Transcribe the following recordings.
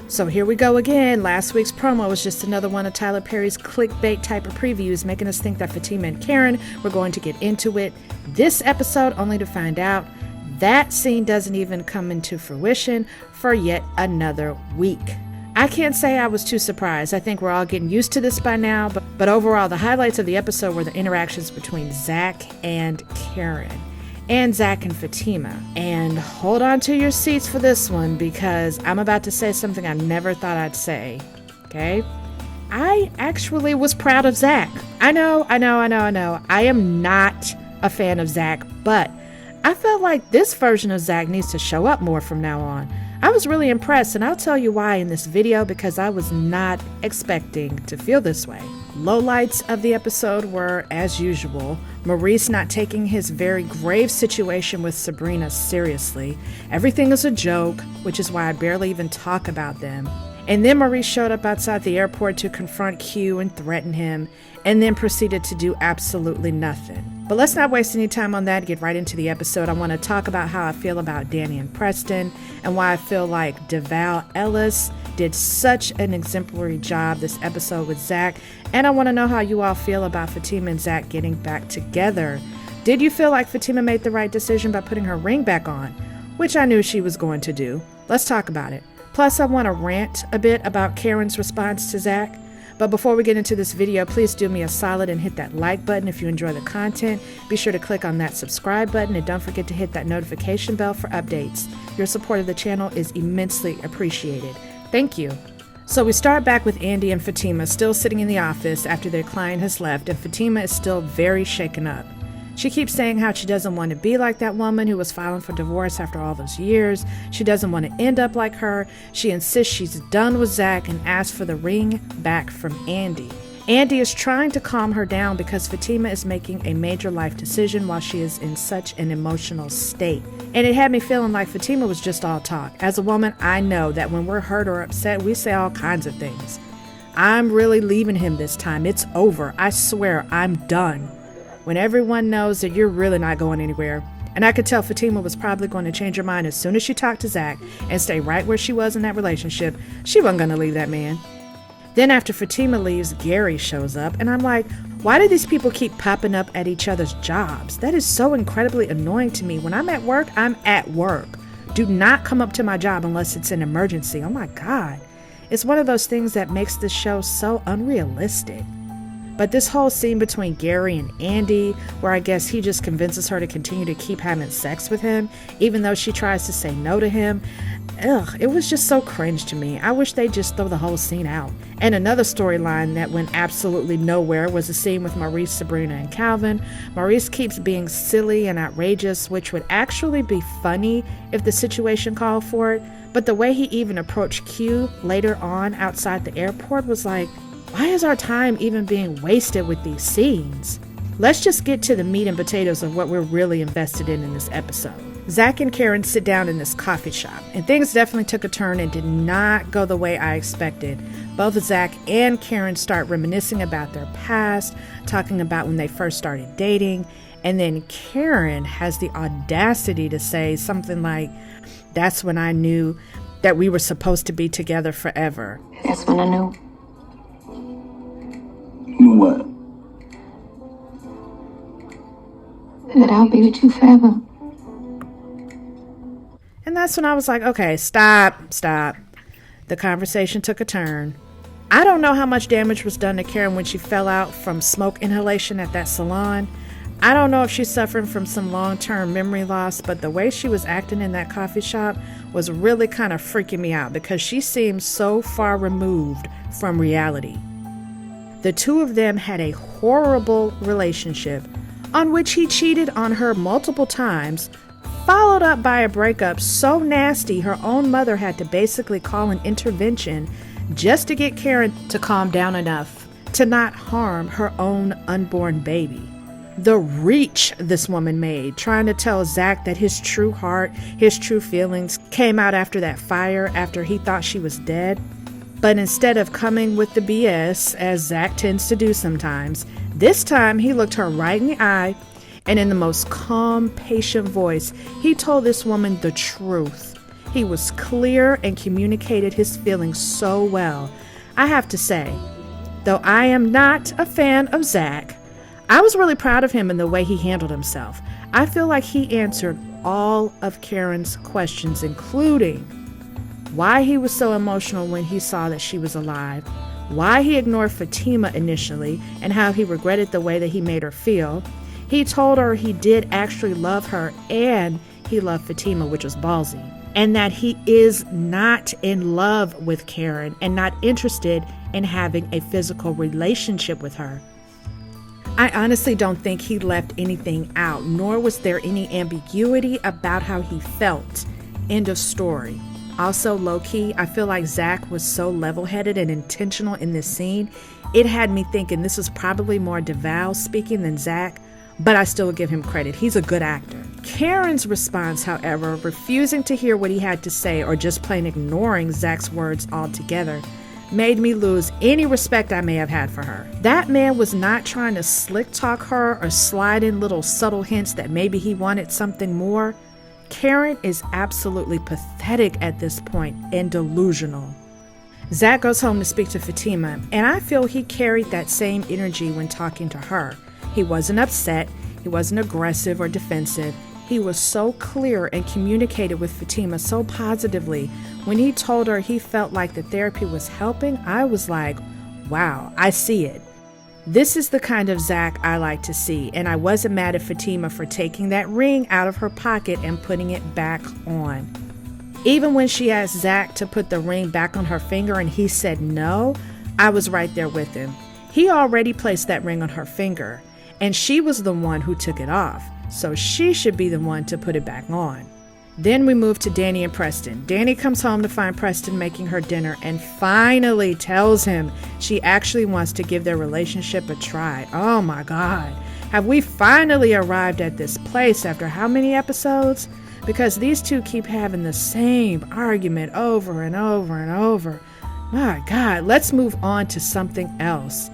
So here we go again. Last week's promo was just another one of Tyler Perry's clickbait type of previews, making us think that Fatima and Karen were going to get into it this episode, only to find out that scene doesn't even come into fruition for yet another week. I can't say I was too surprised. I think we're all getting used to this by now, but overall, the highlights of the episode were the interactions between Zach and Karen, and Zach and Fatima. And hold on to your seats for this one, because I'm about to say something I never thought I'd say, okay? I actually was proud of Zach. I know. I am not a fan of Zach, but I felt like this version of Zach needs to show up more from now on. I was really impressed, and I'll tell you why in this video, because I was not expecting to feel this way. Lowlights of the episode were, as usual, Maurice not taking his very grave situation with Sabrina seriously. Everything is a joke, which is why I barely even talk about them. And then Maurice showed up outside the airport to confront Q and threaten him, and then proceeded to do absolutely nothing. But let's not waste any time on that. Get right into the episode. I want to talk about how I feel about Danny and Preston, and why I feel like DeVal Ellis did such an exemplary job this episode with Zach. And I want to know how you all feel about Fatima and Zach getting back together. Did you feel like Fatima made the right decision by putting her ring back on? Which I knew she was going to do. Let's talk about it. Plus, I want to rant a bit about Karen's response to Zach. But before we get into this video, please do me a solid and hit that like button if you enjoy the content. Be sure to click on that subscribe button, and don't forget to hit that notification bell for updates. Your support of the channel is immensely appreciated. Thank you. So we start back with Andy and Fatima still sitting in the office after their client has left, and Fatima is still very shaken up. She keeps saying how she doesn't want to be like that woman who was filing for divorce after all those years. She doesn't want to end up like her. She insists she's done with Zach and asks for the ring back from Andy. Andy is trying to calm her down because Fatima is making a major life decision while she is in such an emotional state. And it had me feeling like Fatima was just all talk. As a woman, I know that when we're hurt or upset, we say all kinds of things. I'm really leaving him this time. It's over. I swear, I'm done. When everyone knows that you're really not going anywhere. And I could tell Fatima was probably going to change her mind as soon as she talked to Zach and stay right where she was in that relationship. She wasn't going to leave that man. Then after Fatima leaves, Gary shows up, and I'm like, why do these people keep popping up at each other's jobs? That is so incredibly annoying to me. When I'm at work, I'm at work. Do not come up to my job unless it's an emergency. Oh my God. It's one of those things that makes this show so unrealistic. But this whole scene between Gary and Andy, where I guess he just convinces her to continue to keep having sex with him, even though she tries to say no to him, it was just so cringe to me. I wish they'd just throw the whole scene out. And another storyline that went absolutely nowhere was the scene with Maurice, Sabrina, and Calvin. Maurice keeps being silly and outrageous, which would actually be funny if the situation called for it. But the way he even approached Q later on outside the airport was like, why is our time even being wasted with these scenes? Let's just get to the meat and potatoes of what we're really invested in this episode. Zach and Karen sit down in this coffee shop, and things definitely took a turn and did not go the way I expected. Both Zach and Karen start reminiscing about their past, talking about when they first started dating, and then Karen has the audacity to say something like, "That's when I knew that we were supposed to be together forever." That's when I knew. Knew what? That I'll be with you forever. And that's when I was like, okay, stop. The conversation took a turn. I don't know how much damage was done to Karen when she fell out from smoke inhalation at that salon. I don't know if she's suffering from some long-term memory loss, but the way she was acting in that coffee shop was really kind of freaking me out because she seemed so far removed from reality. The two of them had a horrible relationship on which he cheated on her multiple times, followed up by a breakup so nasty her own mother had to basically call an intervention just to get Karen to calm down enough to not harm her own unborn baby. The reach this woman made, trying to tell Zach that his true heart, his true feelings came out after that fire after he thought she was dead. But instead of coming with the BS, as Zach tends to do sometimes, this time he looked her right in the eye, and in the most calm, patient voice, he told this woman the truth. He was clear and communicated his feelings so well. I have to say, though I am not a fan of Zach, I was really proud of him in the way he handled himself. I feel like he answered all of Karen's questions, including why he was so emotional when he saw that she was alive, why he ignored Fatima initially, and how he regretted the way that he made her feel. He told her he did actually love her and he loved Fatima, which was ballsy, and that he is not in love with Karen and not interested in having a physical relationship with her. I honestly don't think he left anything out, nor was there any ambiguity about how he felt. End of story. Also, low-key, I feel like Zach was so level-headed and intentional in this scene. It had me thinking this was probably more DeVal speaking than Zach, but I still give him credit. He's a good actor. Karen's response, however, refusing to hear what he had to say or just plain ignoring Zach's words altogether, made me lose any respect I may have had for her. That man was not trying to slick talk her or slide in little subtle hints that maybe he wanted something more. Karen is absolutely pathetic at this point and delusional. Zach goes home to speak to Fatima, and I feel he carried that same energy when talking to her. He wasn't upset, he wasn't aggressive or defensive. He was so clear and communicated with Fatima so positively. When he told her he felt like the therapy was helping, I was like, wow, I see it. This is the kind of Zach I like to see, and I wasn't mad at Fatima for taking that ring out of her pocket and putting it back on. Even when she asked Zach to put the ring back on her finger and he said no, I was right there with him. He already placed that ring on her finger, and she was the one who took it off, so she should be the one to put it back on. Then we move to Danny and Preston. Danny comes home to find Preston making her dinner and finally tells him she actually wants to give their relationship a try. Oh my God. Have we finally arrived at this place after how many episodes? Because these two keep having the same argument over and over and over. My God, let's move on to something else.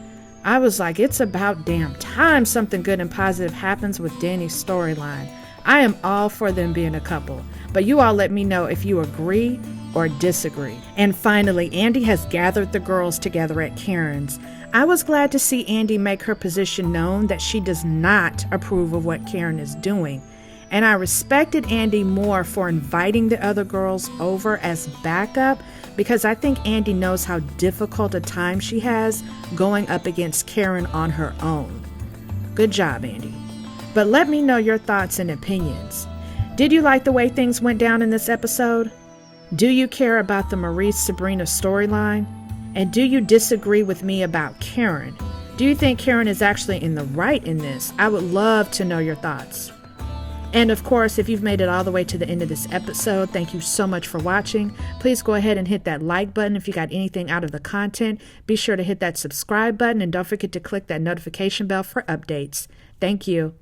I was like, it's about damn time something good and positive happens with Danny's storyline. I am all for them being a couple, but you all let me know if you agree or disagree. And finally, Andy has gathered the girls together at Karen's. I was glad to see Andy make her position known that she does not approve of what Karen is doing. And I respected Andy more for inviting the other girls over as backup because I think Andy knows how difficult a time she has going up against Karen on her own. Good job, Andy. But let me know your thoughts and opinions. Did you like the way things went down in this episode? Do you care about the Maurice-Sabrina storyline? And do you disagree with me about Karen? Do you think Karen is actually in the right in this? I would love to know your thoughts. And of course, if you've made it all the way to the end of this episode, thank you so much for watching. Please go ahead and hit that like button if you got anything out of the content. Be sure to hit that subscribe button and don't forget to click that notification bell for updates. Thank you.